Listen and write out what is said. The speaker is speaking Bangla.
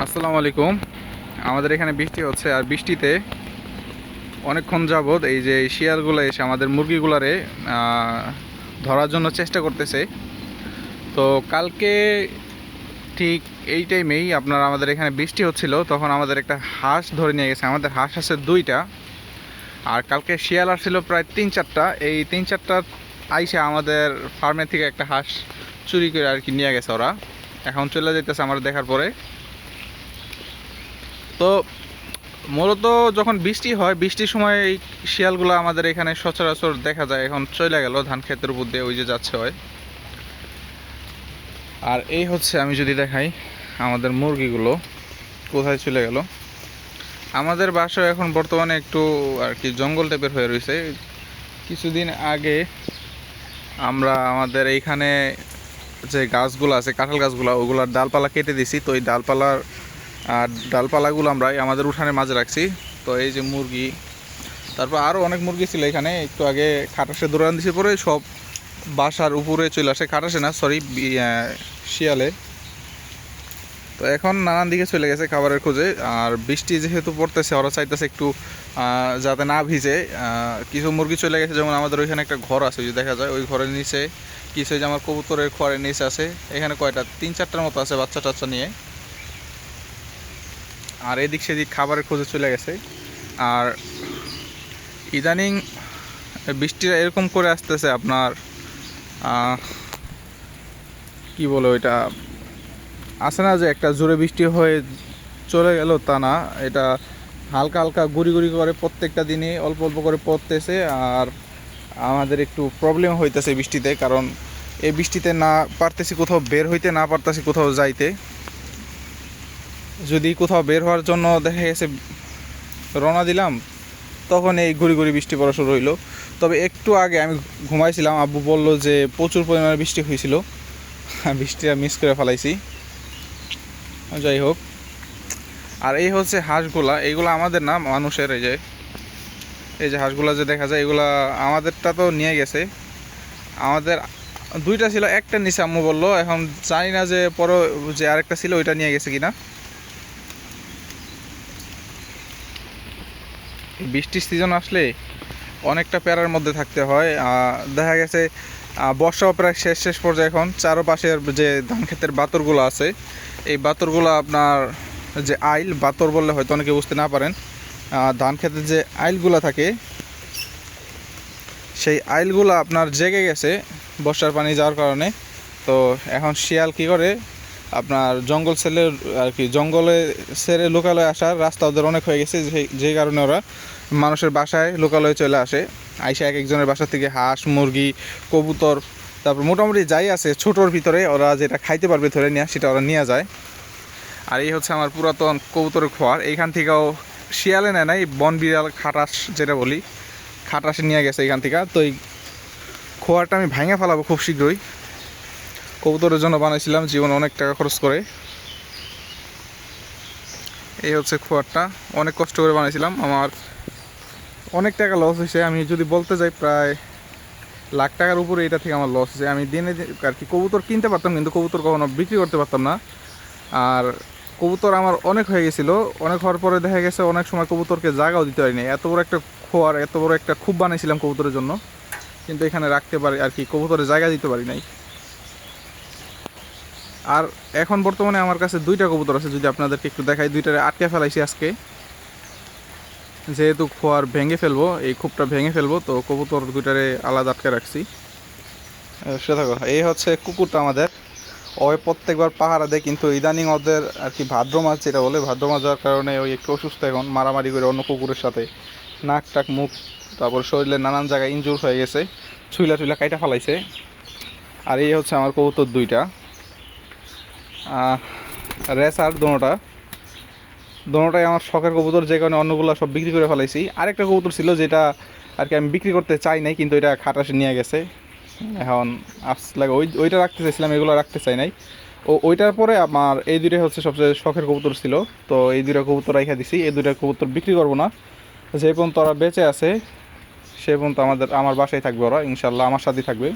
আসসালামু আলাইকুম। আমাদের এখানে বৃষ্টি হচ্ছে, আর বৃষ্টিতে অনেকক্ষণ যাবৎ এই যে শিয়ালগুলো এসে আমাদের মুরগিগুলারে ধরার জন্য চেষ্টা করতেছে। তো কালকে ঠিক এই টাইমেই আপনার আমাদের এখানে বৃষ্টি হচ্ছিল, তখন আমাদের একটা হাঁস ধরে নিয়ে গেছে। আমাদের হাঁস আছে দুইটা, আর কালকে শিয়াল আসছিল প্রায় 3-4টা। এই 3-4টা আইসে আমাদের ফার্মের থেকে একটা হাঁস চুরি করে আর কি নিয়ে গেছে ওরা। এখন চলে যেতেছে আমার দেখার পরে। তো মূলত যখন বৃষ্টি হয়, বৃষ্টির সময় এই শিয়ালগুলো আমাদের এখানে সচরাচর দেখা যায়। এখন চলে গেল ধান ক্ষেতের উপর দিয়ে, ওই যে যাচ্ছে হয়। আর এই হচ্ছে, আমি যদি দেখাই আমাদের মুরগিগুলো কোথায় চলে গেল। আমাদের বাসা এখন বর্তমানে একটু আর কি জঙ্গল টাইপের হয়ে রয়েছে। কিছুদিন আগে আমরা আমাদের এইখানে যে গাছগুলো আছে, কাঁঠাল গাছগুলো, ওগুলার ডালপালা কেটে দিছি। তো এই ডালপালাগুলো আমরা আমাদের উঠানের মাঝে রাখছি। তো এই যে মুরগি, তারপর আরও অনেক মুরগি ছিল এখানে। একটু আগে খাটাসে দৌড়ান দিছে, পরে সব বাসার উপরে চলে আসে। খাটাসে না, সরি, শিয়ালে। তো এখন নানান দিকে চলে গেছে খাবারের খোঁজে। আর বৃষ্টি যেহেতু পড়তেছে, ওরা চাইতেছে একটু যাতে না ভিজে। কিছু মুরগি চলে গেছে, যেমন আমাদের ওইখানে একটা ঘর আছে, যদি দেখা যায় ওই ঘরের নিচে কিছু, যে আমার কবুতরের খড়ের নিচে আছে। এখানে কয়টা 3-4টার মতো আছে বাচ্চা টাচ্চা নিয়ে। আর এদিক সেদিক খাবারের খোঁজে চলে গেছে। আর ইদানিং বৃষ্টিটা এরকম করে আসতেছে আপনার, কি বলে ওইটা, আসে না যে একটা জোরে বৃষ্টি হয়ে চলে গেল, তা না। এটা হালকা হালকা গুড়ি গুড়ি করে প্রত্যেকটা দিনই অল্প অল্প করে পড়তেছে। আর আমাদের একটু প্রবলেম হইতেছে বৃষ্টিতে, কারণ এই বৃষ্টিতে না পারতেছি কোথাও বের হইতে, না পারতেছি কোথাও যাইতে। যদি কোথাও বের হওয়ার জন্য দেখা গেছে রওনা দিলাম, তখন এই ঘুরি ঘুরি বৃষ্টি পড়া শুরু হইলো। তবে একটু আগে আমি ঘুমাইছিলাম, আব্বু বললো যে প্রচুর পরিমাণে বৃষ্টি হয়েছিল। বৃষ্টিটা মিস করে ফেলাইছি। যাই হোক, আর এই হচ্ছে হাঁসগুলা, এইগুলো আমাদের না, মানুষের। এই যে হাঁসগুলা যে দেখা যায়, এগুলা আমাদেরটা তো নিয়ে গেছে। আমাদের দুইটা ছিল, একটা নিচে আম্মু বললো। এখন জানি না যে পরে যে আরেকটা ছিল ওইটা নিয়ে গেছে কিনা। বৃষ্টির সিজন আসলে অনেকটা প্যারার মধ্যে থাকতে হয়। দেখা গেছে বর্ষাও প্রায় শেষ পর্যায়ে। এখন চারপাশের যে ধান ক্ষেতের বাতরগুলো আছে, এই বাতরগুলো আপনার, যে আইল বাতর বললে হয়তো অনেকে বুঝতে না পারেন, ধান ক্ষেতের যে আইলগুলো থাকে, সেই আইলগুলো আপনার জেগে গেছে বর্ষার পানি যাওয়ার কারণে। তো এখন শিয়াল কি করে, আপনার জঙ্গল ছেড়ে আর কি, জঙ্গলে ছেড়ে লোকালয়ে আসার রাস্তা ওদের অনেক হয়ে গেছে, যে কারণে ওরা মানুষের বাসায় লোকালয়ে চলে আসে। আইসা এক একজনের বাসা থেকে হাঁস, মুরগি, কবুতর, তারপর মোটামুটি যাই আছে ছোটোর ভিতরে ওরা যেটা খাইতে পারবে ধরে নিয়ে, সেটা ওরা নিয়ে যায়। আর এই হচ্ছে আমার পুরাতন কবুতরের খোয়ার। এইখান থেকেও শিয়ালে নেয় নাই, বন বিড়াল, খাটাস যেটা বলি, খাটাসে নিয়ে গেছে এখান থেকে। তো এই খোয়ারটা আমি ভেঙে ফেলাবো খুব শীঘ্রই। কবুতরের জন্য বানাইছিলাম, জীবনে অনেক টাকা খরচ করে। এই হচ্ছে খোয়ারটা, অনেক কষ্ট করে বানাইছিলাম। আমার অনেক টাকা লস হয়েছে, আমি যদি বলতে যাই প্রায় লাখ টাকার উপরে এটা থেকে আমার লস হয়েছে। আমি দিনে আর কি কবুতর কিনতে পারতাম, কিন্তু কবুতর কখনো বিক্রি করতে পারতাম না। আর কবুতর আমার অনেক হয়ে গেছিলো। অনেক হওয়ার পরে দেখা গেছে অনেক সময় কবুতরকে জায়গাও দিতে পারিনি। এত বড় একটা খোয়ার, এত বড় একটা খুব বানাইছিলাম কবুতরের জন্য, কিন্তু এখানে রাখতে পারি আর কি, কবুতরের জায়গা দিতে পারি নাই। আর এখন বর্তমানে আমার কাছে দুইটা কবুতর আছে, যদি আপনাদেরকে একটু দেখাই। দুইটারে আটকে ফেলাইছি আজকে, যেহেতু খোয়ার ভেঙে ফেলবো, এই খুবটা ভেঙে ফেলবো, তো কবুতর দুইটারে আলাদা আটকে রাখছি। সেটা কথা। এই হচ্ছে কুকুরটা আমাদের, ওই প্রত্যেকবার পাহারা দেয়, কিন্তু ইদানিং ওদের আর কি ভাদ্র মাছ যেটা বলে, ভাদ্র মাছ যাওয়ার কারণে ওই একটু অসুস্থ। এখন মারামারি করে অন্য কুকুরের সাথে, নাক টাক মুখ, তারপর শরীরের নানান জায়গায় ইনজুর হয়ে গেছে, ছুইলা টুইলা কাইটা ফেলাইছে। আর এই হচ্ছে আমার কবুতর দুইটা, রেসার দোনোটাই আমার শখের কবুতর, যে কারণে অন্যগুলো সব বিক্রি করে ফেলাইছি। আরেকটা কবুতর ছিল যেটা আর কি আমি বিক্রি করতে চাই নাই, কিন্তু এটা খাটাসে নিয়ে গেছে। এখন লাগে ওইটা রাখতে চাইছিলাম, এগুলো রাখতে চাই নাই। ওইটার পরে আমার এই দুইটাই হচ্ছে সবচেয়ে শখের কবুতর ছিল। তো এই দুইটা কবুতর রেখে দিছি। এই দুইটা কবুতর বিক্রি করবো না, যে পর্যন্ত ওরা বেঁচে আছে সে পর্যন্ত আমার বাসায় থাকবে ওরা, ইনশাল্লাহ আমার সাথেই থাকবে।